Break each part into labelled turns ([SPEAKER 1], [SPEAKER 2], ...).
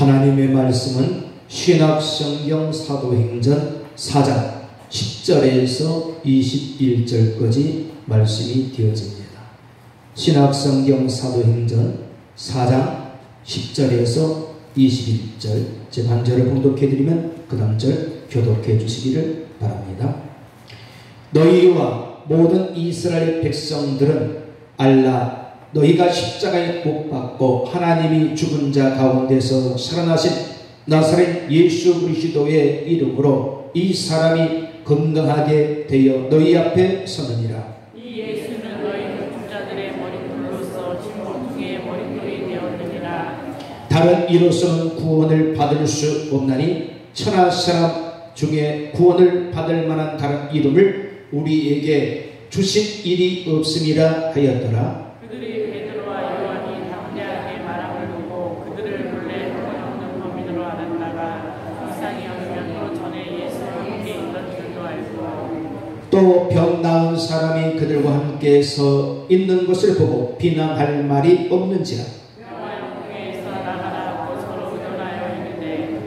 [SPEAKER 1] 하나님의 말씀은 신약성경 사도행전 4장 10절에서 21절까지 말씀이 되어집니다. 신약성경 사도행전 4장 10절에서 21절 제 반절을 봉독해드리면 그 다음 절 교독해 주시기를 바랍니다. 너희와 모든 이스라엘 백성들은 알라. 너희가 십자가에 못 박고 하나님이 죽은 자 가운데서 살아나신 나사렛 예수 그리스도의 이름으로 이 사람이 건강하게 되어 너희 앞에 서느니라.
[SPEAKER 2] 이 예수는 너희 독주자들의 머리털로서 진보중의 머리털이 되었느니라. 다른
[SPEAKER 1] 이로서는 구원을 받을 수 없나니 천하 사람 중에 구원을 받을 만한 다른 이름을 우리에게 주신 일이 없음이라 하였더라.
[SPEAKER 2] 그들이 베드로와 요한이 담대하게 말함을 보고 그들을 본래 형없는 범인으로 알았다가 이상이 없으면 전에 예수와 함께 있던 줄도 알고
[SPEAKER 1] 또 병 나은 사람이 그들과 함께 서 있는 것을 보고 비난할 말이 없는지라.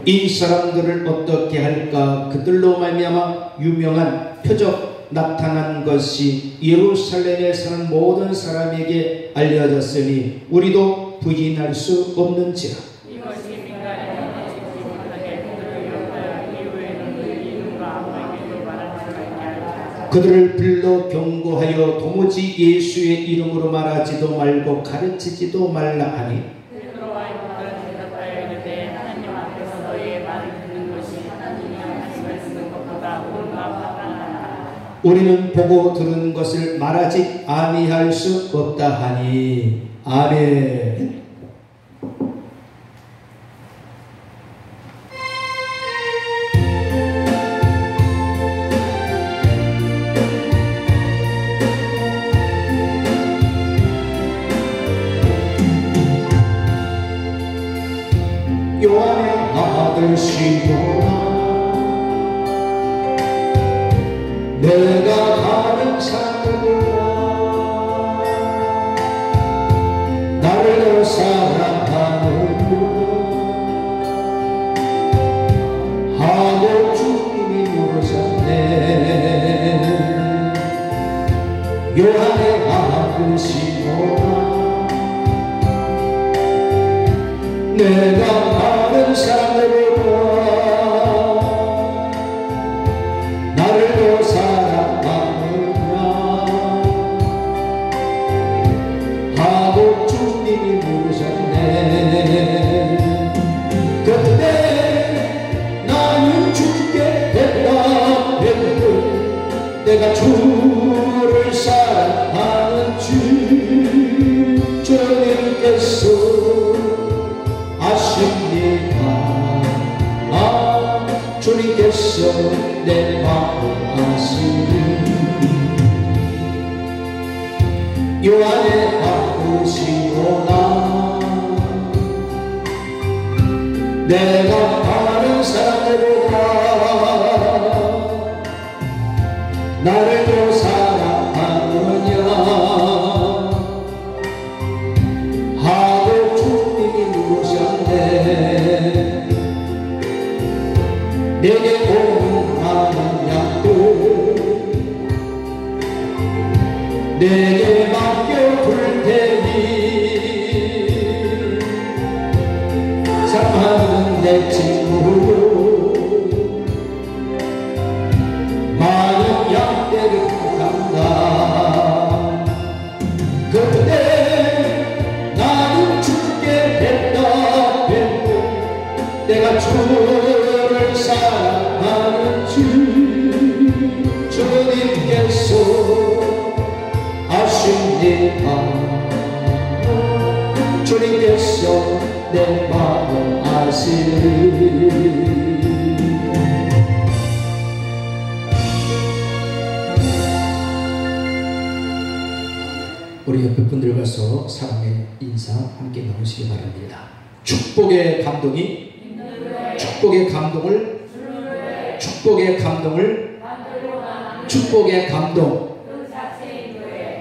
[SPEAKER 1] 이 사람들을 어떻게 할까? 그들로 말미암아 유명한 표적 나타난 것이 예루살렘에 사는 모든 사람에게 알려졌으니 우리도 부인할 수 없는지라.
[SPEAKER 2] 이것이 민간인이 지키지 못하게 그들을 위협하여 이후에는 그 이름과 아무에게도 말하지 말게 하라.
[SPEAKER 1] 그들을 불러 경고하여 도무지 예수의 이름으로 말하지도 말고 가르치지도 말라 하니 우리는 보고 들은 것을 말하지 아니할 수 없다 하니. 아멘. 요한의 아들 시몬아, 내가 가는 산으로라. 나를 사랑하는 하고 주님이 물으셨네. 요한의 아들 시몬아, 내가 가는 산으로라. 나를 사랑하느냐 하고 주님이 물으셨네. 그때 나는 주께 대답했고 내가 주를 사랑하는 주님께서 아십니까? 주님께서 내 마음 아시니. 요한의 아버지로나 내가 가는 산으로 가. 나를 또 사랑하느냐 하고 주님이 물으셨네. 내게 공하는 양도 내게 맡겨둘 테니 사랑하는 내 친구 많은 양떼를 간다. 그때 나는 주께 대답했고 내가 주를 사랑하는 주님께서 아십니까? 주님께서 내 마음 아시니. 우리 옆에 분들 가서 사랑의 인사 함께 나누시기 바랍니다. 축복의 감동이 축복의 감동을 축복의 감동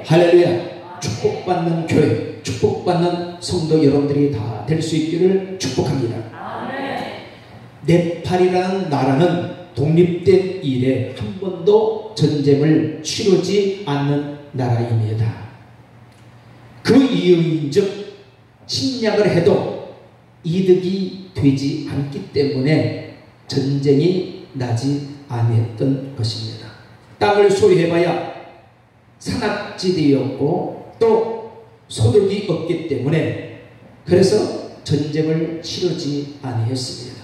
[SPEAKER 1] 할렐루야. 축복받는 교회, 축복받는 성도 여러분들이 다 될 수 있기를 축복합니다. 네팔이라는 나라는 독립된 이래 한 번도 전쟁을 치르지 않는 나라입니다. 그 이유인즉 침략을 해도 이득이 되지 않기 때문에 전쟁이 나지 아니했던 것입니다. 땅을 소유해봐야 산악지대였고 또 소득이 없기 때문에 그래서 전쟁을 치르지 아니했습니다.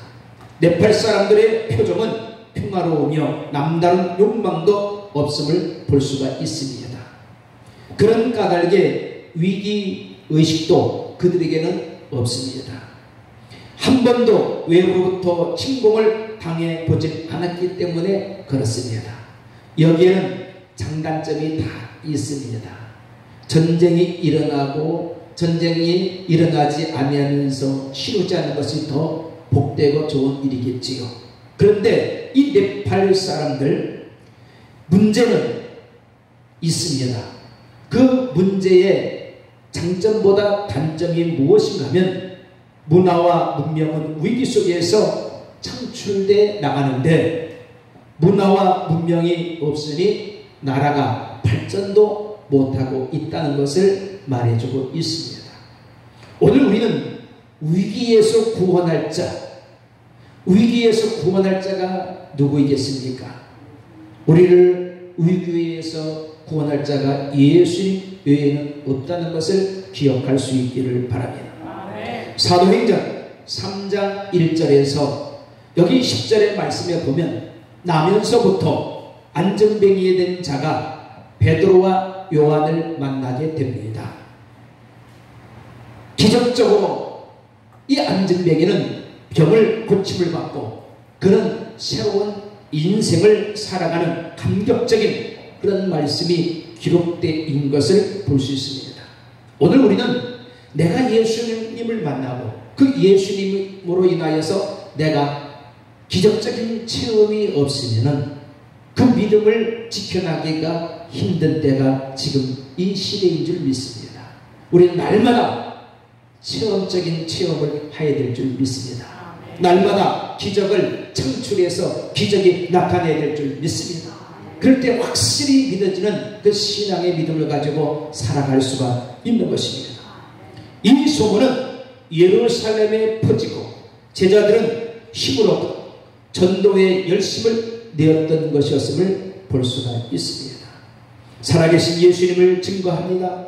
[SPEAKER 1] 네팔 사람들의 표정은 평화로우며 남다른 욕망도 없음을 볼 수가 있습니다. 그런 까닭에 위기의식도 그들에게는 없습니다. 한 번도 외로부터 침공을 당해보지 않았기 때문에 그렇습니다. 여기에는 장단점이 다 있습니다. 전쟁이 일어나고 전쟁이 일어나지 아니하면서 치르지 않는 것이 더 복되고 좋은 일이겠지요. 그런데 이 네팔 사람들 문제는 있습니다. 그 문제의 장점보다 단점이 무엇인가 하면 문화와 문명은 위기 속에서 창출돼 나가는데 문화와 문명이 없으니 나라가 발전도 못하고 있다는 것을 말해주고 있습니다. 오늘 우리는 위기에서 구원할 자, 위기에서 구원할 자가 누구이겠습니까? 우리를 위기에서 구원할 자가 예수님 외에는 없다는 것을 기억할 수 있기를 바랍니다. 사도행전 3장 1절에서 여기 10절의 말씀에 보면 나면서부터 안전뱅이에 된 자가 베드로와 요한을 만나게 됩니다. 기적적으로 이 안전뱅이는 병을 고침을 받고 그런 새로운 인생을 살아가는 감격적인 그런 말씀이 기록된 것을 볼 수 있습니다. 오늘 우리는 내가 예수님을 만나고 그 예수님으로 인하여서 내가 기적적인 체험이 없으면은 그 믿음을 지켜나기가 힘든 때가 지금 이 시대인 줄 믿습니다. 우리는 날마다 체험적인 체험을 해야 될 줄 믿습니다. 날마다 기적을 창출해서 기적이 나타내야 될 줄 믿습니다. 그럴 때 확실히 믿어지는 그 신앙의 믿음을 가지고 살아갈 수가 있는 것입니다. 이 소문은 예루살렘에 퍼지고 제자들은 힘을 얻고 전도에 열심을 내었던 것이었음을 볼 수가 있습니다. 살아계신 예수님을 증거합니다.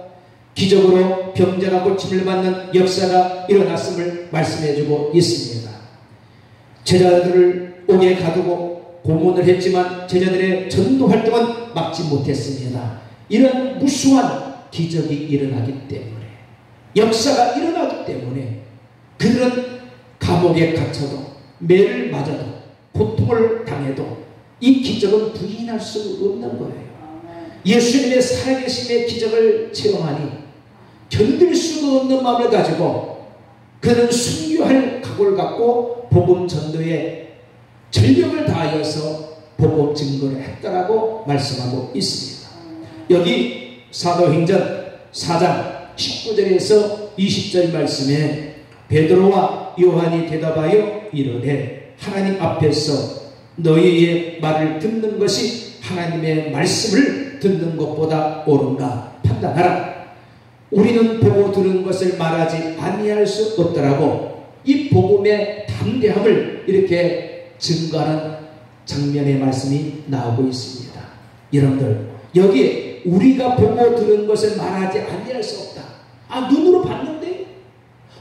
[SPEAKER 1] 기적으로 병자가 고침을 받는 역사가 일어났음을 말씀해주고 있습니다. 제자들을 옥에 가두고 고문을 했지만 제자들의 전도 활동은 막지 못했습니다. 이런 무수한 기적이 일어나기 때문에 역사가 일어나기 때문에 그들은 감옥에 갇혀도 매를 맞아도 고통을 당해도 이 기적은 부인할 수 없는 거예요. 예수님의 살아계심의 기적을 체험하니 견딜 수도 없는 마음을 가지고 그는 순교할 각오를 갖고 복음 전도에 전력을 다하여서 복음 증거를 했다라고 말씀하고 있습니다. 여기 사도행전 4장 19절에서 20절 말씀에 베드로와 요한이 대답하여 이르되 하나님 앞에서 너희의 말을 듣는 것이 하나님의 말씀을 듣는 것보다 옳은가 판단하라. 우리는 보고 들은 것을 말하지 아니할 수 없더라고. 이 복음의 담대함을 이렇게 증거하는 장면의 말씀이 나오고 있습니다. 여러분들 여기에 우리가 보고 들은 것을 말하지 아니할 수 없다. 눈으로 봤는데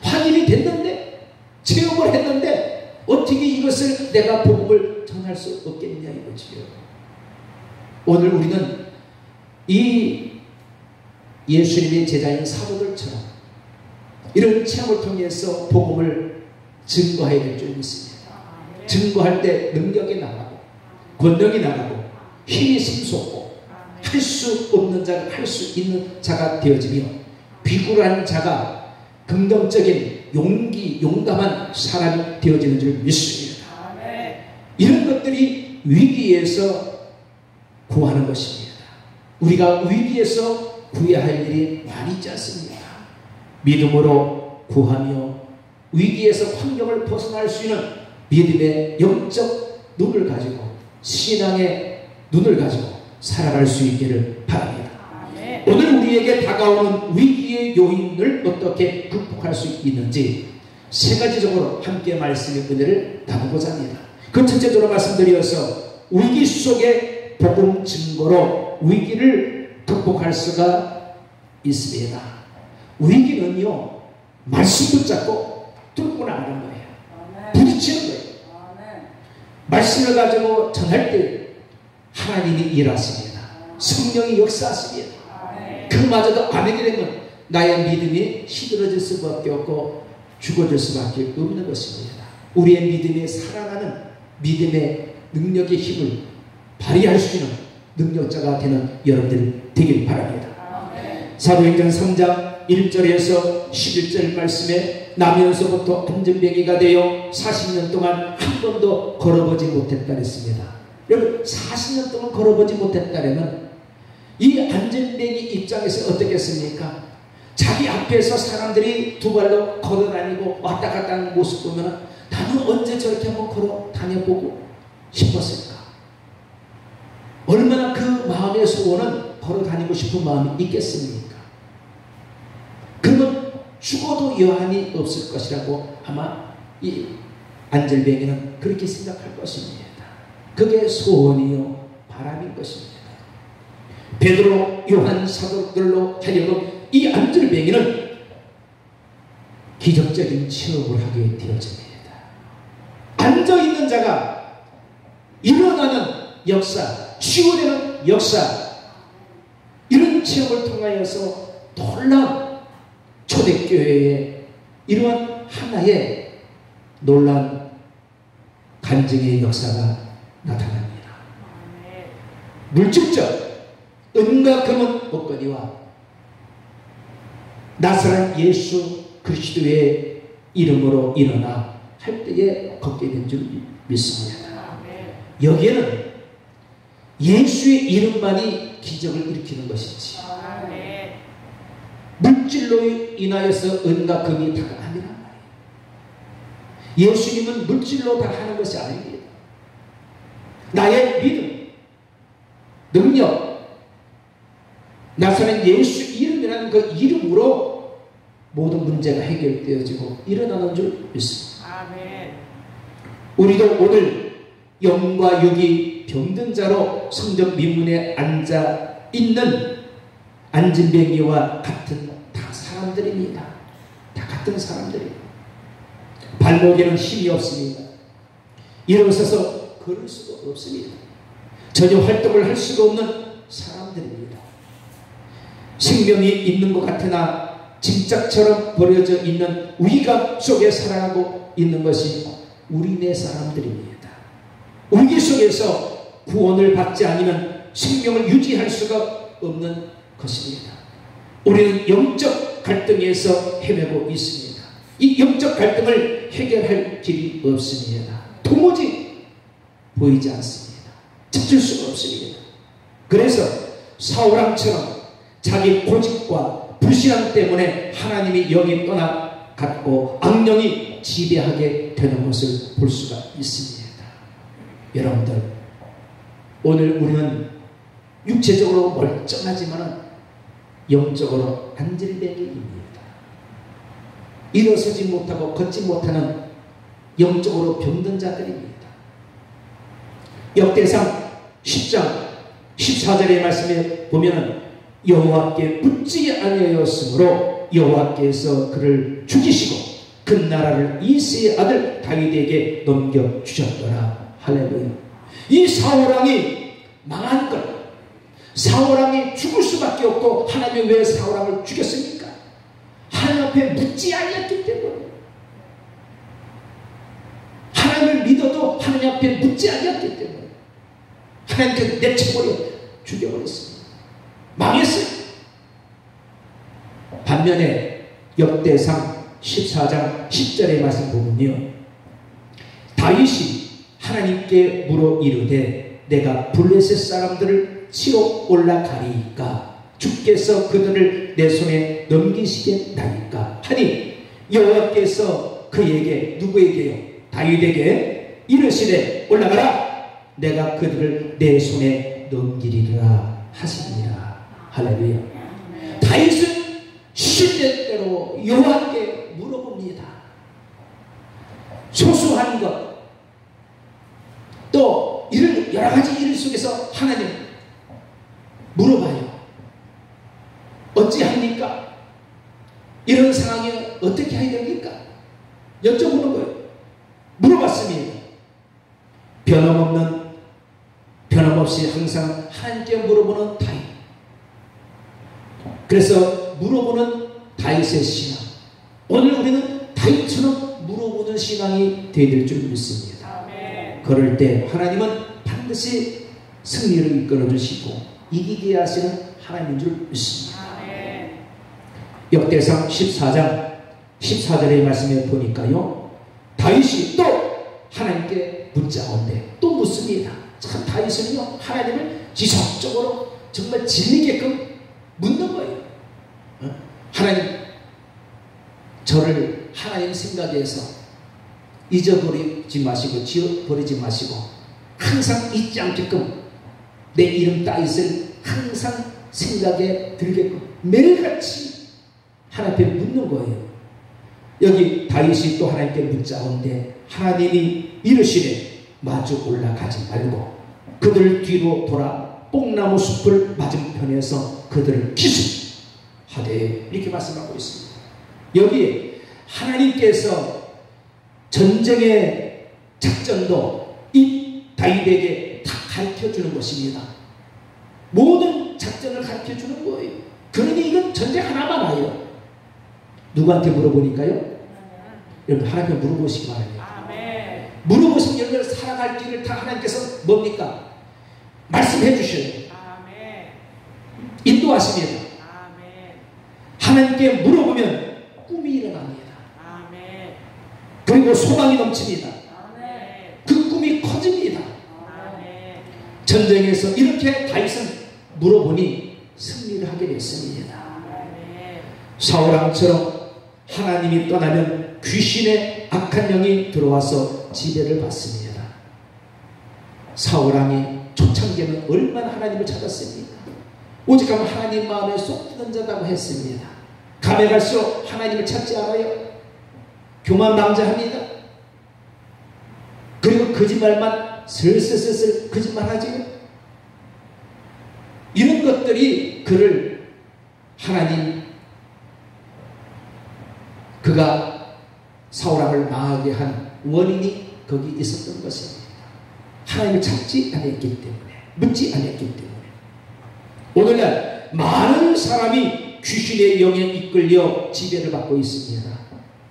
[SPEAKER 1] 확인이 됐는데 체험을 했는데 어떻게 이것을 내가 복음을 전할 수 없겠냐 이거지요. 오늘 우리는 이 예수님의 제자인 사도들처럼 이런 체험을 통해서 복음을 증거해야 될 줄 믿습니다. 증거할 때 능력이 나가고 권능이 나가고 힘이 샘솟고 할 수 없는 자가 할 수 있는 자가 되어지며 비굴한 자가 긍정적인 용감한 사람이 되어지는 줄 믿습니다. 이런 것들이 위기에서 구하는 것입니다. 우리가 위기에서 구해야 할 일이 많이 있지 않습니까? 믿음으로 구하며 위기에서 환경을 벗어날 수 있는 믿음의 영적 눈을 가지고 신앙의 눈을 가지고 살아갈 수 있기를 바랍니다. 오늘 우리에게 다가오는 위기의 요인을 어떻게 극복할 수 있는지 세 가지적으로 함께 말씀의 은혜를 나누고자 합니다. 그 첫째적으로 말씀드려서 위기 속에 복음 증거로 위기를 극복할 수가 있습니다. 위기는요, 말씀 붙잡고 뚫고 나가는 거예요. 부딪히는 거예요. 말씀을 가지고 전할 때 하나님이 일하십니다. 성령이 역사하십니다. 그마저도 안 하게 되면 나의 믿음이 시들어질 수밖에 없고 죽어질 수밖에 없는 것입니다. 우리의 믿음에 살아나는 믿음의 능력의 힘을 발휘할 수 있는 능력자가 되는 여러분들 되길 바랍니다. 사도행전 3장 1절에서 11절 말씀에 나면서부터 안전뱅이가 되어 40년 동안 한 번도 걸어보지 못했다 했습니다. 여러분, 40년 동안 걸어보지 못했다면 이 안전뱅이 입장에서 어떻겠습니까? 자기 앞에서 사람들이 두 발로 걸어다니고 왔다 갔다 하는 모습 보면 나는 언제 저렇게 한번 걸어 다녀보고 싶었을까? 얼마나 그 마음의 소원은 걸어 다니고 싶은 마음이 있겠습니까? 그러면 죽어도 여한이 없을 것이라고 아마 이 안절뱅이는 그렇게 생각할 것입니다. 그게 소원이요 바람인 것입니다. 베드로, 요한 사도들로 하여금 이 안절뱅이는 기적적인 체험을 하게 되어집니다. 앉아있는 자가 일어나는 역사, 치유되는 역사, 이런 체험을 통하여서 놀라운 초대교회의 이러한 하나의 놀라운 간증의 역사가 나타납니다. 물질적 은과 금은 없거니와 나사렛 예수 그리스도의 이름으로 일어나 할 때에 걷게 된 줄 믿습니다. 여기에는 예수의 이름만이 기적을 일으키는 것이지 물질로 인하여서 은과 금이 다가 아니란 말이에요. 예수님은 물질로 다 하는 것이 아닙니다. 나의 믿음, 능력, 나사렛 예수 이름이라는 그 이름으로 모든 문제가 해결되어지고 일어나는 줄 믿습니다. 아멘. 우리도 오늘 영과 육이 병든 자로 성전 민문에 앉아 있는 안진뱅이와 같은 다 사람들입니다. 다 같은 사람들이에요. 발목에는 힘이 없습니다. 일어서서 걸을 수가 없습니다. 전혀 활동을 할 수가 없는 사람들입니다. 생명이 있는 것 같으나 짐짝처럼 버려져 있는 위감 속에 살아가고 있는 것이 우리네 사람들입니다. 위기 속에서 구원을 받지 않으면 생명을 유지할 수가 없는 것입니다. 우리는 영적 갈등에서 헤매고 있습니다. 이 영적 갈등을 해결할 길이 없습니다. 도무지 보이지 않습니다. 찾을 수가 없습니다. 그래서 사울왕처럼 자기 고집과 불신앙 때문에 하나님이 영이 떠나갔고 악령이 지배하게 되는 것을 볼 수가 있습니다. 여러분들, 오늘 우리는 육체적으로 멀쩡하지만 영적으로 안질뱅이입니다. 일어서지 못하고 걷지 못하는 영적으로 병든 자들입니다. 역대상 10장 14절의 말씀에 보면 여호와께 묻지 아니하였으므로 여호와께서 그를 죽이시고 그 나라를 이새의 아들 다윗에게 넘겨주셨더라. 할렐루야. 이 사울왕이 망한 것, 사울왕이 죽을 수밖에 없고 하나님이 왜 사울왕을 죽였습니까? 하나님 앞에 묻지 아니했기 때문에. 하나님을 믿어도 하나님 앞에 묻지 아니했기 때문에 하나님께서 내쳐버려 죽여버렸습니다. 망했어요. 반면에 역대상 14장 10절의 말씀 보면요, 다윗이 하나님께 물어 이르되 내가 블레셋 사람들을 치러 올라가리이까 주께서 그들을 내 손에 넘기시겠나이까 하니 여호와께서 그에게, 누구에게요? 다윗에게 이르시되 올라가라 내가 그들을 내 손에 넘기리라 하시니라. 할렐루야. 다윗은 신뢰대로 여호와께 물어봅니다. 소수한 것, 또 이런 여러 가지 일 속에서 하나님 물어봐요. 어찌합니까? 이런 상황에 어떻게 해야 됩니까? 여쭤보는 거예요. 물어봤습니다. 변함없이 항상 하나님께 물어보는 다윗. 그래서 물어보는 다윗의 신앙. 오늘 우리는 다윗처럼 물어보는 신앙이 되어야 될 줄 믿습니다. 그럴 때 하나님은 반드시 승리를 이끌어 주시고 이기게 하시는 하나님인 줄 믿습니다. 역대상 14장 14절의 말씀에 보니까요, 다윗이 또 하나님께 묻자온대 또 묻습니다. 참 다윗은요 하나님을 지속적으로 정말 질리게끔 묻는 거예요. 하나님, 저를 하나님 생각에서 잊어버리지 마시고 지워버리지 마시고 항상 잊지 않게끔 내 이름 다윗을 항상 생각에 들게끔 매일같이 하나님 앞에 묻는 거예요. 여기 다윗이 또 하나님께 묻자온데 하나님이 이르시되 마주 올라가지 말고 그들 뒤로 돌아 뽕나무 숲을 맞은편에서 그들을 기습하되 이렇게 말씀하고 있습니다. 여기 하나님께서 전쟁의 작전도 이 다윗에게 다 가르쳐주는 것입니다. 모든 작전을 가르쳐주는 거예요. 그러니 이건 전쟁 하나만 와요. 누구한테 물어보니까요? 여러분 하나님께 물어보시기 바랍니다. 물어보시면 여러분 살아갈 길을 다 하나님께서 뭡니까? 말씀해 주셔요. 인도하십니다. 하나님께 물어보면 꿈이 일어납니다. 그리고 소망이 넘칩니다. 그 꿈이 커집니다. 전쟁에서 이렇게 다윗은 물어보니 승리를 하게 됐습니다. 사울왕처럼 하나님이 떠나면 귀신의 악한 영이 들어와서 지배를 받습니다. 사울왕이 초창기에는 얼마나 하나님을 찾았습니까? 오직 하면 하나님 마음에 쏙 드는 자라고 했습니다. 감에 갈수록 하나님을 찾지 않아요. 교만방자합니다. 그리고 거짓말만 슬슬슬슬 거짓말하지요. 이런 것들이 그를 하나님, 그가 사울왕을 망하게 한 원인이 거기 있었던 것입니다. 하나님을 찾지 않았기 때문에, 묻지 않았기 때문에. 오늘날 많은 사람이 귀신의 영에 이끌려 지배를 받고 있습니다.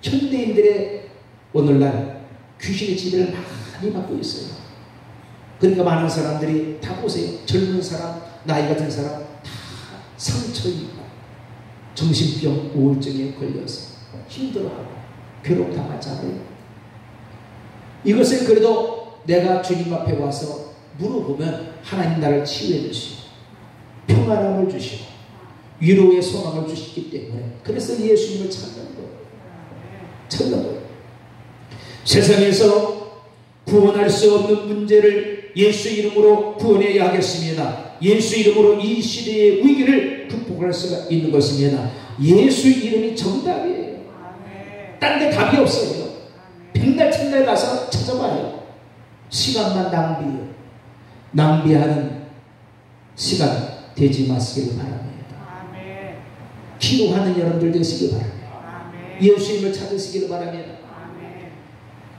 [SPEAKER 1] 현대인들의 오늘날 귀신의 지배를 많이 받고 있어요. 그러니까 많은 사람들이 다 보세요. 젊은 사람, 나이 같은 사람 다 상처 입고 정신병, 우울증에 걸려서 힘들어하고 괴롭당하잖아요. 이것을 그래도 내가 주님 앞에 와서 물어보면 하나님 나를 치유해 주시고 평안함을 주시고 위로의 소망을 주시기 때문에 그래서 예수님을 찾는 거예요. 찾는 거예요. 세상에서 구원할 수 없는 문제를 예수 이름으로 구원해야 하겠습니다. 예수 이름으로 이 시대의 위기를 극복할 수가 있는 것입니다. 예수 이름이 정답이에요. 딴 데 답이 없어요. 백날 천날 가서 찾아봐요. 시간만 낭비해요. 낭비하는 시간 되지 마시기를 바랍니다. 기도하는 여러분들 되시기 바랍니다. 예수님을 찾으시기를 바랍니다.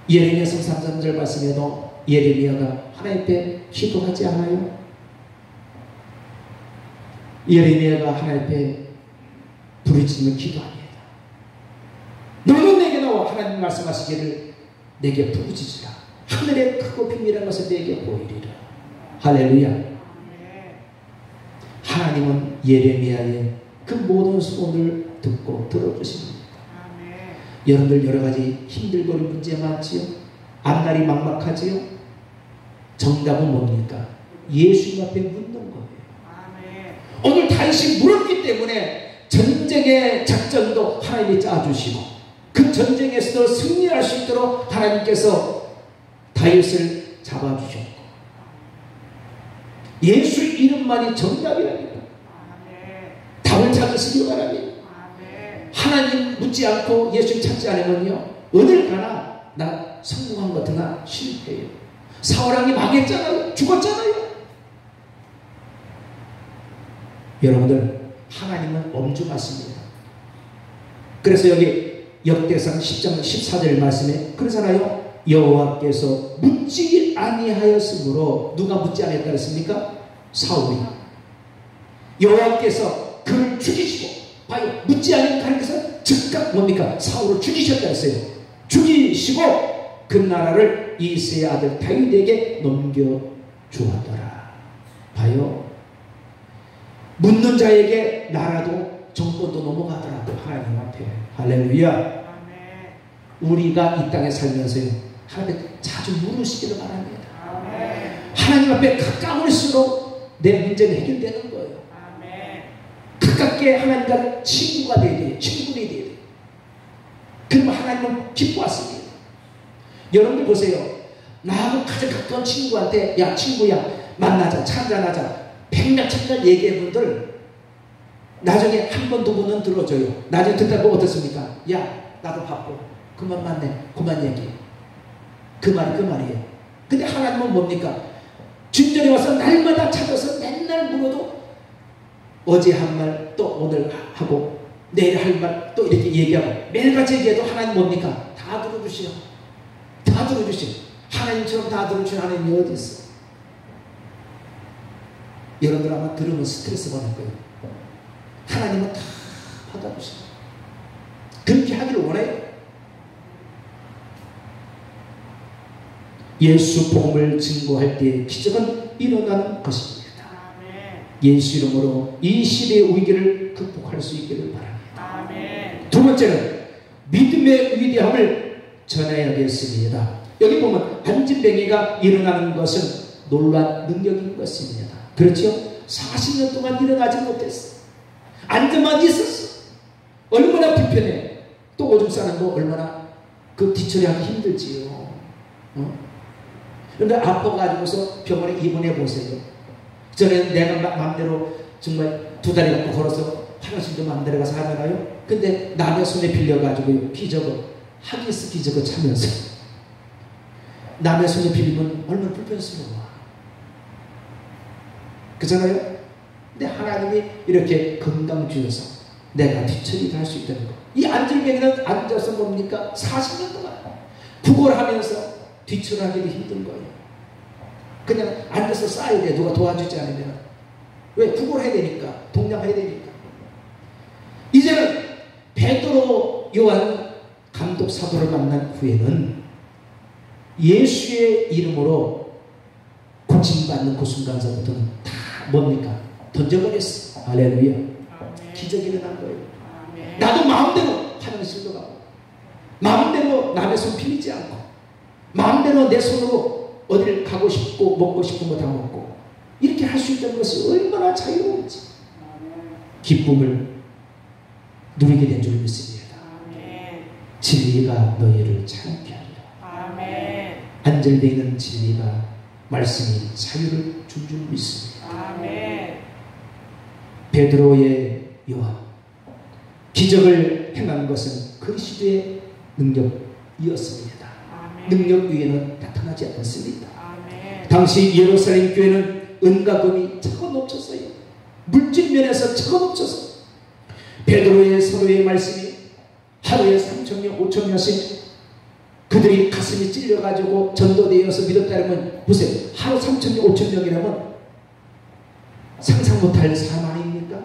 [SPEAKER 1] 예레미야서 33절 말씀에도 예레미야가 하나님 앞에 기도하지 않아요? 예레미야가 하나님 앞에 부르짖으며 기도합니다. 너는 내게 나와 하나님 말씀하시기를 내게 부르짖으라. 하늘의 크고 비밀한 것을 내게 보이리라. 할렐루야. 하나님은 예레미야의 그 모든 소원을 듣고 들어주십니다. 여러분들 여러가지 힘들고 문제 많지요? 앞날이 막막하지요? 정답은 뭡니까? 예수님 앞에 묻는 거예요. 오늘 다윗이 물었기 때문에 전쟁의 작전도 하나님이 짜주시고 그 전쟁에서도 승리할 수 있도록 하나님께서 다윗을 잡아주셨고 예수 이름만이 정답이라니까. 답을 찾으시기 바랍니다. 하나님 묻지 않고 예수 찾지 않으면요 어딜 가나 나 성공한 것 같으나 실패해요. 사울왕이 망했잖아요. 죽었잖아요. 여러분들 하나님은 엄중하십니다. 그래서 여기 역대상 10장 14절 말씀에 그러잖아요. 여호와께서 묻지 아니하였으므로 누가 묻지 아니했다 그랬습니까? 사울이. 여호와께서 그를 죽이시고 봐요. 묻지 않은 하나님께서 즉각 뭡니까? 사울을 죽이셨다 했어요. 죽이시고 그 나라를 이새의 아들 다윗에게 넘겨주었더라. 봐요. 묻는 자에게 나라도 정권도 넘어가더라고. 하나님 앞에. 할렐루야. 우리가 이 땅에 살면서요 하나님 자주 물으시기를 바랍니다. 하나님 앞에 가까울수록 내 문제는 해결되는 거예요. 가깝게 하나님과 친구가 돼야 돼요. 친구가 돼야 돼요. 그러면 하나님은 기뻐하십니다. 여러분들 보세요. 나하고 가장 가까운 친구한테 야 친구야 만나자 찬잔하자 백날 천날 얘기해 분들 나중에 한 번 두 번은 들어줘요. 나중에 듣다 보면 어떻습니까? 야 나도 바빠 그만 만내 그만 얘기해. 그 말이 그 말이에요. 근데 하나님은 뭡니까? 진전에 와서 날마다 찾아서 맨날 물어도 어제 한 말 또 오늘 하고 내일 할 말 또 이렇게 얘기하고 매일같이 얘기해도 하나님 뭡니까? 다 들어주시오. 다 들어주시오. 하나님처럼 다 들어주시는 하나님이 어디 있어? 여러분들 아마 들으면 스트레스 받을 거예요. 하나님은 다 받아주시오. 그렇게 하기를 원해요. 예수 복음을 증거할 때 기적은 일어나는 것입니다. 예수 이름으로 이 시대의 위기를 극복할 수 있기를 바랍니다. 두 번째는 믿음의 위대함을 전해야겠습니다. 여기 보면 안진뱅이가 일어나는 것은 놀라운 능력인 것입니다. 그렇죠? 40년 동안 일어나지 못했어. 앉아만 있었어. 얼마나 불편해. 또 오줌 싸는 거 얼마나 그 뒤처리하기 힘들지요. 그런데 아파가지고서 병원에 입원해 보세요. 전에는 내가 마음대로 정말 두 다리 갖고 걸어서 화장실도 마음대로 가서 하잖아요. 근데 남의 손에 빌려가지고 기저귀 하기스 기저귀 차면서 남의 손에 빌리면 얼마나 불편스러워. 그잖아요. 근데 하나님이 이렇게 건강 주셔서 내가 뒤처리를 할 수 있다는 거. 이 안질뱅이는 앉아서 뭡니까? 40년 동안 구걸하면서 뒤처리하기도 힘든 거예요. 그냥 앉아서 싸야 돼. 누가 도와주지 않으면. 왜? 구걸해야 되니까. 동냥해야 되니까. 이제는 베드로 요한 감독 사도를 만난 후에는 예수의 이름으로 고침받는 그 순간서부터는 다 뭡니까? 던져버렸어. 할렐루야. 기적이 일어난 거예요. 나도 마음대로 화장실도 가고 마음대로 남의 손 빌리지 않고 마음대로 내 손으로 어딜 가고 싶고 먹고 싶은 거 다 먹고 이렇게 할 수 있다는 것이 얼마나 자유로운지 기쁨을 누리게 된 줄 믿습니다. 진리가 너희를 자유케 하리라. 안절되는 진리가 말씀이 자유를 준 줄 믿습니다. 베드로의 요한 기적을 행한 것은 그리스도의 능력이었습니다. 능력 위에는 나타나지 않습니다. 당시 예루살렘 교회는 은과 금이 차고 넘쳤어요. 물질 면에서 차고 넘쳐서 베드로의 서로의 말씀이 하루에 3,000명 5,000명씩 그들이 가슴이 찔려가지고 전도되어서 믿었다면 보세요. 하루 3,000명 5,000명이라면 상상 못할 삶 아닙니까?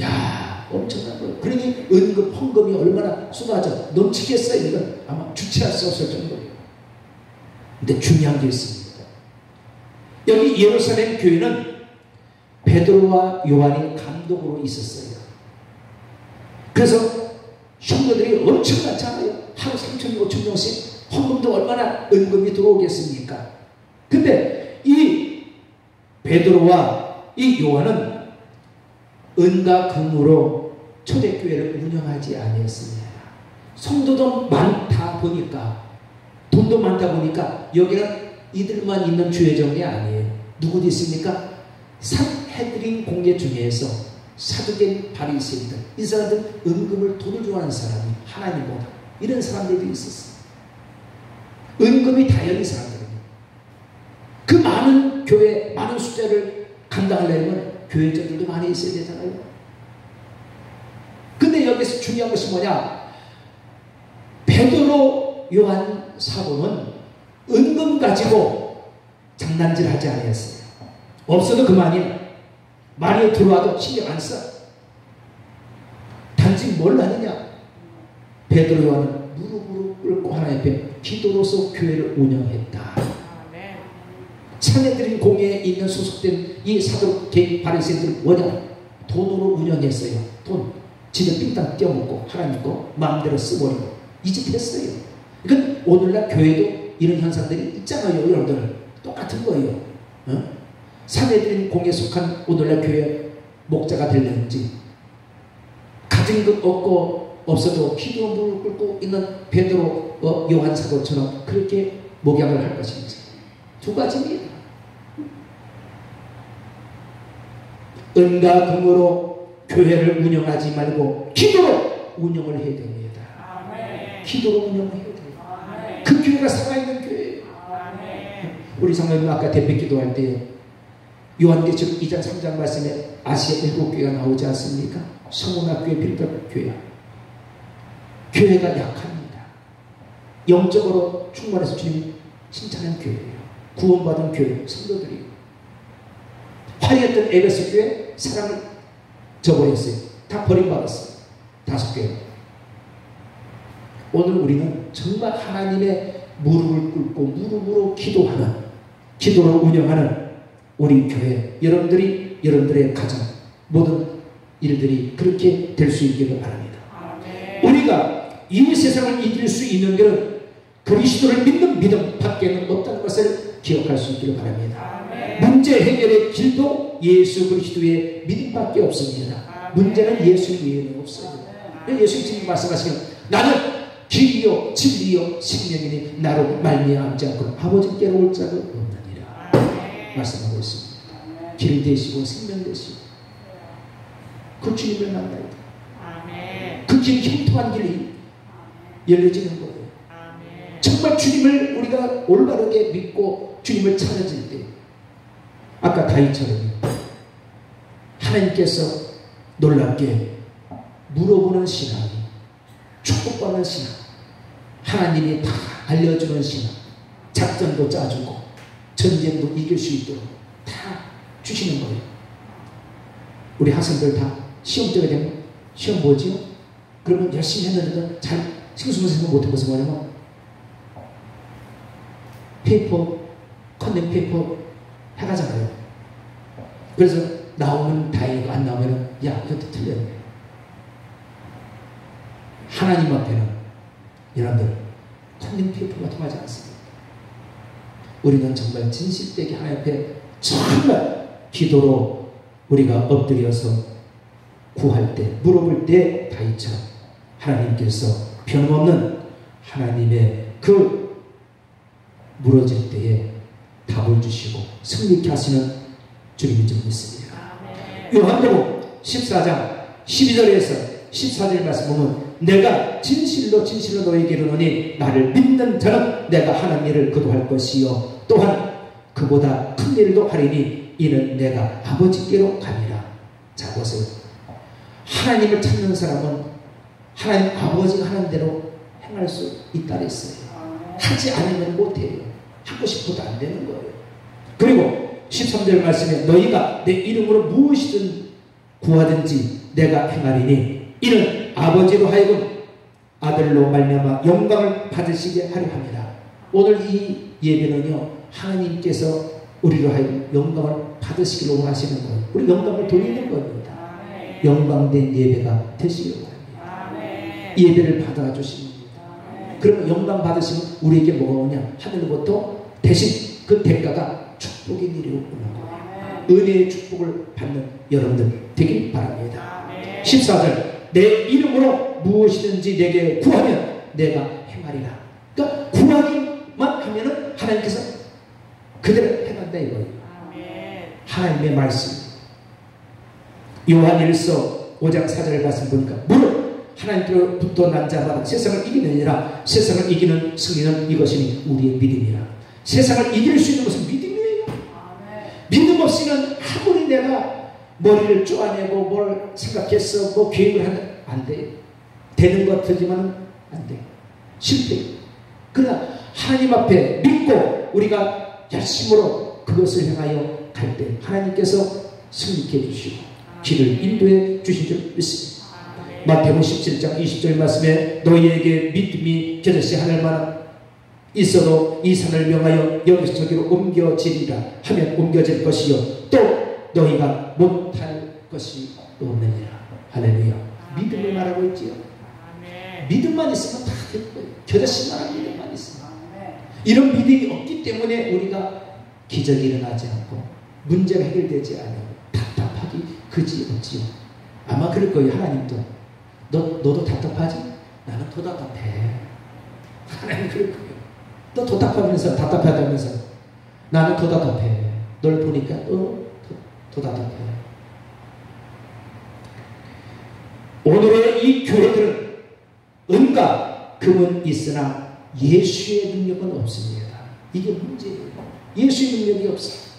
[SPEAKER 1] 야 엄청난 거예요. 그러니 은금 헌금이 얼마나 쏟아져 넘치겠어요. 이건 아마 주체할 수 없을 정도예요. 근데 중요한 게 있습니다. 여기 예루살렘 교회는 베드로와 요한이 감독으로 있었어요. 그래서 성도들이 엄청 많잖아요. 하루 3,000명 5,000명씩 헌금도 얼마나 은금이 들어오겠습니까? 근데 이 베드로와 이 요한은 은과 금으로 초대교회를 운영하지 아니었습니다. 성도도 많다 보니까 돈도 많다 보니까 여기는 이들만 있는 주회정이 아니에요. 누구도 있습니까? 산헤드린 공예 중에서 사두개인 바리새인들, 이 사람들 은금을 돈을 좋아하는 사람이 하나님보다 이런 사람들도 있었어요. 은금이 다혈인 사람들입니다. 그 많은 교회, 많은 숫자를 감당하려면 교회자들도 많이 있어야 되잖아요. 근데 여기서 중요한 것이 뭐냐? 베드로, 요한 사도는 은금 가지고 장난질하지 않았어요. 없어도 그만이야. 많이 들어와도 신경 안 써. 단지 뭘 하느냐? 베드로, 요한은 무릎으로 꿇고 하나님 앞에 기도로서 교회를 운영했다. 산헤드린 공회에 있는 소속된 이 사도계인 바리새인들은 뭐냐? 돈으로 운영했어요. 돈. 집에 삥땅 떼어먹고 하나님 거 마음대로 쓰버리고 이 짓 했어요. 그러니까 오늘날 교회도 이런 현상들이 있잖아요. 여러분들 똑같은 거예요. 산헤드린 공회에 속한 오늘날 교회 목자가 되려는지, 가진 것 없고 없어도 기도 무릎 꿇고 있는 베드로, 요한 사도처럼 그렇게 목양을 할 것인지. 두 가지입니다. 은과 금으로 교회를 운영하지 말고 기도로 운영을 해야 됩니다. 아멘. 기도로 운영해야 돼요. 아멘. 그 교회가 살아있는 교회예요. 아멘. 우리 성도님 아까 대표 기도할 때 요한계시록 2장 3장 말씀에 아시아 7교회가 나오지 않습니까? 성문학교회, 빌립보교회. 교회가 약합니다. 영적으로 충만해서 주님 칭찬한 교회예요. 구원받은 교회, 성도들이. 화려했던 에베소 교회 사랑을 저버렸어요. 다 버림받았어요. 5교회. 오늘 우리는 정말 하나님의 무릎을 꿇고 무릎으로 기도하는, 기도로 운영하는 우리 교회, 여러분들의 가정, 모든 일들이 그렇게 될 수 있기를 바랍니다. 아멘. 우리가 이 세상을 이길 수 있는 것은 그리스도를 믿는 믿음 밖에는 없다는 것을 기억할 수 있기를 바랍니다. 아멘. 문제 해결의 길도 예수 그리스도의 믿음밖에 없습니다. 아멘. 문제는 예수 외에는 없어요. 예수님이 말씀하시면 나는 길이요 진리요 생명이니 나로 말미암지 않고 아버지께로 올 자가 없느니라. 아멘. 말씀하고 있습니다. 아멘. 길 되시고 생명 되시고 그 주님을 만나야 돼. 그 길이 형통한 길이 열려지는 거예요. 정말 주님을 우리가 올바르게 믿고 주님을 찾아질 때 아까 다윗처럼 하나님께서 놀랍게 물어보는 신앙이, 축복받는 신앙, 하나님이 다 알려주는 신앙, 작전도 짜주고 전쟁도 이길 수 있도록 다 주시는 거예요. 우리 학생들 다 시험 때가 되면 시험 뭐지요? 그러면 열심히 했는데도 잘 생각을 못한 것은 뭐냐면 페이퍼, 컨닝 페이퍼 해가잖아요. 그래서 나오면 다행이고 안 나오면 야 이것도 틀렸네. 하나님 앞에는 여러분들 컨닝 페이퍼가 통하지 않습니다. 우리는 정말 진실되게 하나님 앞에 정말 기도로 우리가 엎드려서 구할 때, 물어볼 때 다윗처럼 하나님께서 변함없는 하나님의 그 물어질 때에 답을 주시고 승리케 하시는 주님인 줄 믿습니다. 요한복음 14장 12절에서 14절 말씀 보면 내가 진실로 진실로 너에게 이르노니 나를 믿는 자는 내가 하는 일을 그도 할 것이요 또한 그보다 큰 일도 하리니 이는 내가 아버지께로 가니라. 자 보세요. 하나님을 찾는 사람은 하나님 아버지가 하는 대로 행할 수 있다 그랬어요. 하지 않으면 못해요. 하고 싶어도 안 되는 거예요. 그리고 13절 말씀에 너희가 내 이름으로 무엇이든 구하든지 내가 행하리니 이는 아버지로 하여금 아들로 말미암아 영광을 받으시게 하려 합니다. 오늘 이 예배는요 하나님께서 우리로 하여금 영광을 받으시기를 원하시는 거예요. 우리 영광을 돌리는 겁니다. 아멘. 영광된 예배가 되시기를 바랍니다. 이 예배를 받아주시는 겁니다. 그러면 영광 받으시면 우리에게 뭐가 오냐? 하늘로부터 대신 그 대가가 축복의 일이 오는 거예요. 은혜의 축복을 받는 여러분들 되길 바랍니다. 14절 내 이름으로 무엇이든지 내게 구하면 내가 행하리라. 그러니까 구하기 하면은 하나님께서 그대로 해간다 이거예요. 하나님의 말씀. 요한일서 5장 4절을 말씀 보니까 무릇 하나님께로부터 난 자마다 세상을 이기느니라. 세상을 이기는 승리는 이것이니 우리의 믿음이라. 세상을 이길 수 있는 것은 믿음이에요. 믿음 없이는 아무리 내가 머리를 쪼아내고 뭘 생각해서 뭐 계획을 하면 안 돼요. 되는 것 같지만은 안 돼요. 실패. 그러나 하나님 앞에 믿고 우리가 열심으로 그것을 향하여 갈 때 하나님께서 승리케 해주시고 길을 인도해 주신 줄 믿습니다. 마태복음 17장 20절 말씀에 너희에게 믿음이 겨자씨 하늘만 있어도 이 산을 명하여 여기서 저기로 옮겨지리라 하면 옮겨질 것이요 또 너희가 못할 것이 없느니라. 할렐루야. 믿음을 말하고 있지요. 믿음만 있으면 다 될 거예요. 겨자씨만한 믿음만 있으면. 이런 믿음이 없기 때문에 우리가 기적이 일어나지 않고 문제가 해결되지 않고 답답하기 그지없지요. 아마 그럴 거예요. 하나님도 너도 답답하지? 나는 더 답답해. 하나님 그럴 거예요. 너 더 답답하다면서 나는 더 답답해. 널 보니까 더 답답해. 오늘의 이 교회들은 은과 금은 있으나 예수의 능력은 없습니다. 이게 문제예요. 예수의 능력이 없어요.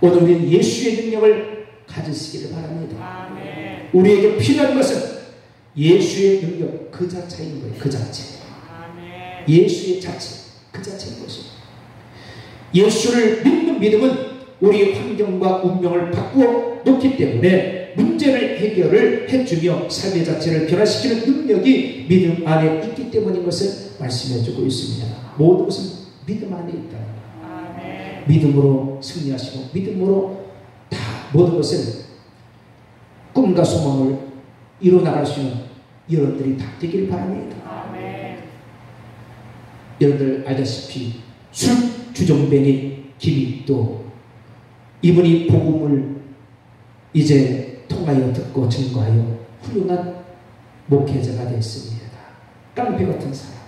[SPEAKER 1] 오늘 우리는 예수의 능력을 가지시기를 바랍니다. 아멘. 우리에게 필요한 것은 예수의 능력 그 자체인 거예요. 그 자체. 아멘. 예수의 자체 그 자체인 것입니다. 예수를 믿는 믿음은 우리의 환경과 운명을 바꾸어 놓기 때문에 문제를 해결을 해주며 삶의 자체를 변화시키는 능력이 믿음 안에 있기 때문인 것을 말씀해주고 있습니다. 모든 것은 믿음 안에 있다. 아멘. 믿음으로 승리하시고 믿음으로 다 모든 것을 꿈과 소망을 이뤄나갈 수 있는 여러분들이 다 되길 바랍니다. 아멘. 여러분들 알다시피 술 주정뱅이 김익도 이분이 복음을 이제 통하여 듣고 증거하여 훌륭한 목회자가 됐습니다. 깡패 같은 사람.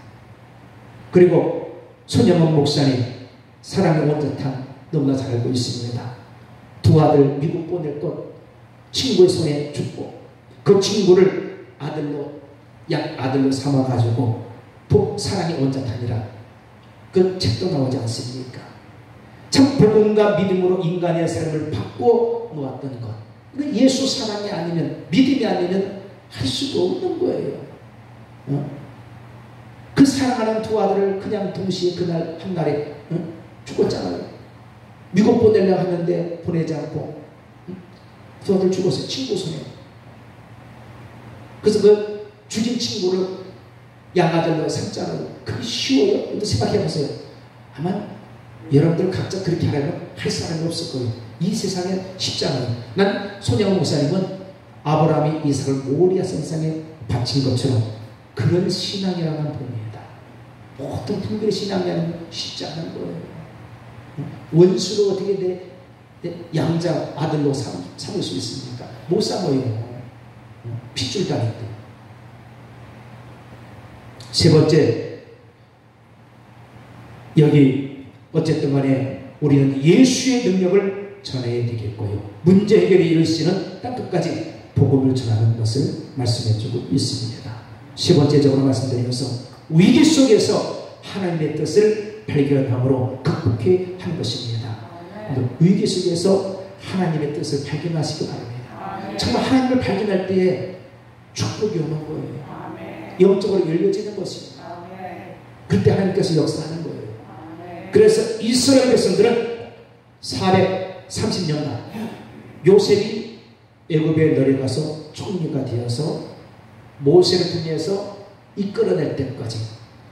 [SPEAKER 1] 그리고 손영원 목사님 사랑의 원자탄 너무나 잘 알고 있습니다. 두 아들 미국 보낼 것 친구의 손에 죽고 그 친구를 아들로 삼아가지고 사랑의 원자탄이라 그 책도 나오지 않습니까? 참 복음과 믿음으로 인간의 삶을 바꾸어 놓았던 것. 예수 사랑이 아니면 믿음이 아니면 할 수도 없는 거예요. 그 사랑하는 두 아들을 그냥 동시에 그날 한날에 죽었잖아요. 미국 보내려고 하는데 보내지 않고 두 아들 죽었어요. 친구 손에. 그래서 그 죽인 친구를 양아들로 삼자로 그게 쉬워요? 근데 생각해보세요. 아마 여러분들 각자 그렇게 하려면 할 사람이 없을 거예요. 이 세상에 쉽지 않아요. 난 손영원 목사님은 아브라함이 이삭을 모리아 산상에 바친 것처럼 그런 신앙이라는 봅니다. 모든 분들의 신앙이라는 쉽지 않은 거예요. 원수로 어떻게 내 양자 아들로 삼을 수 있습니까? 못 삼아요. 핏줄 따니까. 세 번째, 여기 어쨌든 간에 우리는 예수의 능력을 전해야 되겠고요. 문제 해결에 이를 수 있는 땅끝까지 복음을 전하는 것을 말씀해주고 있습니다. 세 번째적으로 말씀드리면서 위기 속에서 하나님의 뜻을 발견함으로 극복해 하는 것입니다. 위기 속에서 하나님의 뜻을 발견하시기 바랍니다. 정말 하나님을 발견할 때에 축복이 오는 거예요. 영적으로 열려지는 것입니다. 그때 하나님께서 역사하는 거예요. 그래서 이스라엘 백성들은 430년간 요셉이 애굽에 내려가서 총리가 되어서 모세를 통해서 이끌어낼 때까지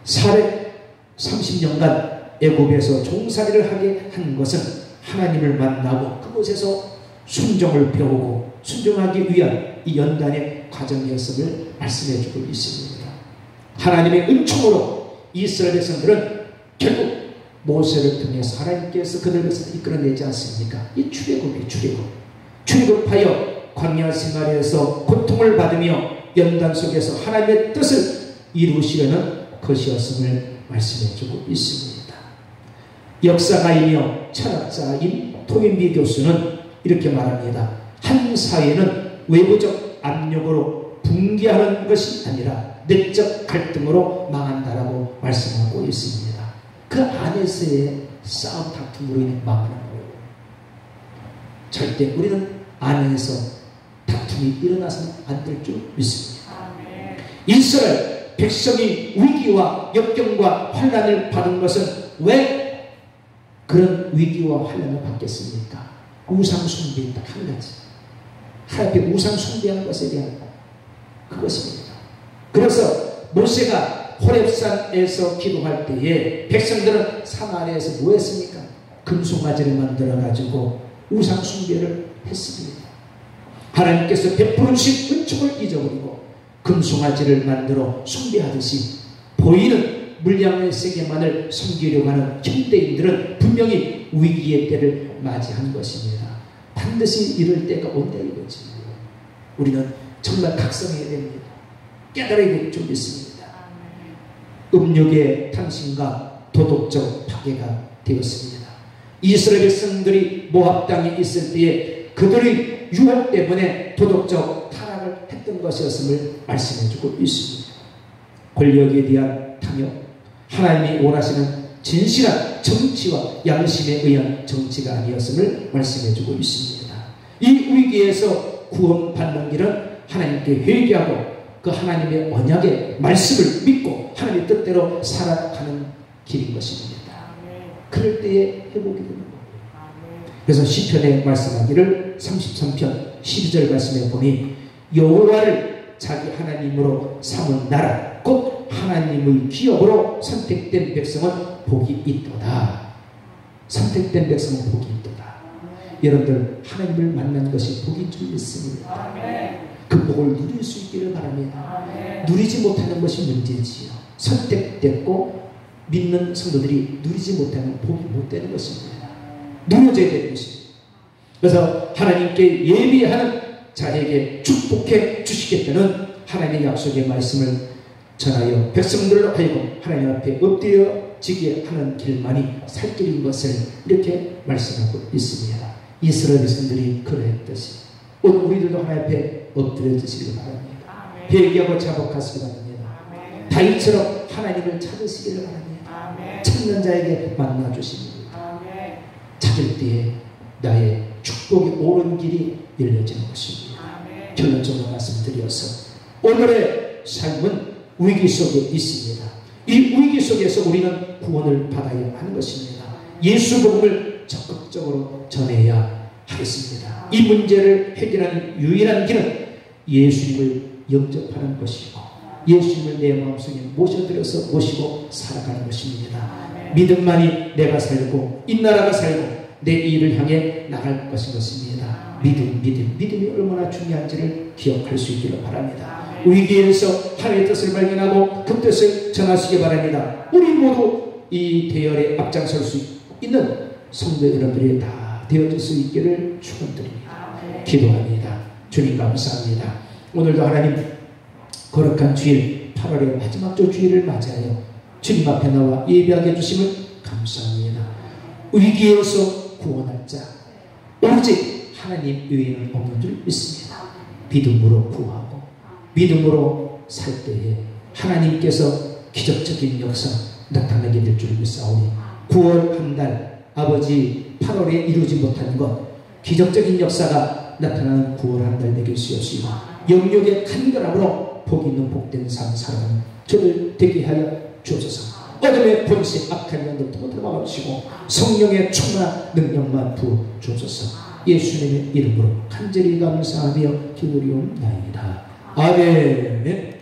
[SPEAKER 1] 430년간 애굽에서 종살이를 하게 한 것은 하나님을 만나고 그곳에서 순종을 배우고 순종하기 위한 이 연단의 과정이었음을 말씀해주고 있습니다. 하나님의 은총으로 이스라엘 백성들은 결국 모세를 통해서 하나님께서 그들을 이끌어내지 않습니까? 이 출애굽이에요. 출애굽하여 광야 생활에서 고통을 받으며 연단 속에서 하나님의 뜻을 이루시려는 것이었음을 말씀해주고 있습니다. 역사가이며 철학자인 토인비 교수는 이렇게 말합니다. 한 사회는 외부적 압력으로 붕괴하는 것이 아니라 내적 갈등으로 망한다라고 말씀하고 있습니다. 그 안에서의 싸움 다툼으로 인해 망하는 거예요. 절대 우리는 안에서 다툼이 일어나서는 안 될 줄 믿습니다. 이스라엘 백성이 위기와 역경과 환난을 받은 것은 왜 그런 위기와 환난을 받겠습니까? 우상 숭배 딱 한 가지. 하나님께 우상 숭배하는 것에 대한 그것입니다. 그래서 모세가 호렙산에서 기도할 때에 백성들은 산 아래에서 뭐 했습니까? 금송아지를 만들어 가지고 우상 숭배를 했습니다. 하나님께서 베풀어 주신 은총을 잊어버리고 금송아지를 만들어 숭배하듯이 보이는 물량의 세계만을 섬기려고 하는 현대인들은 분명히 위기의 때를 맞이한 것입니다. 반드시 이럴 때가 온다 이거지. 우리는 정말 각성해야 됩니다. 깨달아야 될 줄 믿습니다. 음욕의 탐심과 도덕적 파괴가 되었습니다. 이스라엘 백성들이 모압 땅에 있을 때에 그들의 유혹 때문에 도덕적 타락을 했던 것이었음을 말씀해주고 있습니다. 권력에 대한 탐욕, 하나님이 원하시는 진실한 정치와 양심에 의한 정치가 아니었음을 말씀해주고 있습니다. 이 위기에서 구원받는 길은 하나님께 회개하고 그 하나님의 언약의 말씀을 믿고 하나님의 뜻대로 살아가는 길인 것입니다. 그럴 때에 회복이 되는 거예요. 그래서 시편에 말씀하기를 33편 12절 말씀에 보니 여호와를 자기 하나님으로 삼은 나라 곧 하나님의 기업으로 선택된 백성은 복이 있도다. 선택된 백성은 복이 있도다. 여러분들 하나님을 만난 것이 복인 줄 믿습니다. 그 복을 누릴 수 있기를 바랍니다. 누리지 못하는 것이 문제지요. 선택됐고 믿는 성도들이 누리지 못하는 복이 못 되는 것입니다. 누려져야 되는 것입니다. 그래서 하나님께 예비하는 자에게 축복해 주시겠다는 하나님의 약속의 말씀을 전하여 백성들로 하여금 하나님 앞에 엎드려지게 하는 길만이 살 길인 것을 이렇게 말씀하고 있습니다. 이스라엘 백성들이 그러했듯이 오늘 우리들도 하나님 앞에 엎드려지시기 바랍니다. 회개하고 자복하시기 바랍니다. 다윗처럼 하나님을 찾으시기를 바랍니다. 찾는 자에게 만나주십니다. 찾을 때에 나의 축복이 옳은 길이 열려지는 것입니다. 결론적으로 말씀드려서 오늘의 삶은 위기 속에 있습니다. 이 위기 속에서 우리는 구원을 받아야 하는 것입니다. 예수 복음을 적극적으로 전해야 하겠습니다. 이 문제를 해결하는 유일한 길은 예수님을 영접하는 것이고 예수님을 내 마음속에 모셔들여서 모시고 살아가는 것입니다. 믿음만이 내가 살고 이 나라가 살고 내 일을 향해 나갈 것인 것입니다. 믿음이 얼마나 중요한지를 기억할 수 있기를 바랍니다. 위기에서 하나님의 뜻을 발견하고 그 뜻을 전하시기 바랍니다. 우리 모두 이 대열에 앞장설 수 있는 성도 여러분들이 다 되어질 수 있기를 축원드립니다. 기도합니다. 주님 감사합니다. 오늘도 하나님 거룩한 주일 8월의 마지막 주 주일을 맞이하여 주님 앞에 나와 예배하게 해주심을 감사합니다. 위기에서 구원할 자 오직 하나님 외에는 없는 줄 믿습니다. 믿음으로 구하고 믿음으로 살 때에 하나님께서 기적적인 역사 나타나게 될 줄 믿사오니 9월 한 달 아버지 8월에 이루지 못한 것 기적적인 역사가 나타나는 9월 한 달 되길 수없이고 영역의 간결함으로 복 있는 복된 삶 살아가는 저들 되게 하여 주옵소서. 어둠의 본性악한 영들부터 막아주시고 성령의 충만한 능력만 부어 주옵소서. 예수님의 이름으로 간절히 감사하며 기도리옵나이다. 아멘.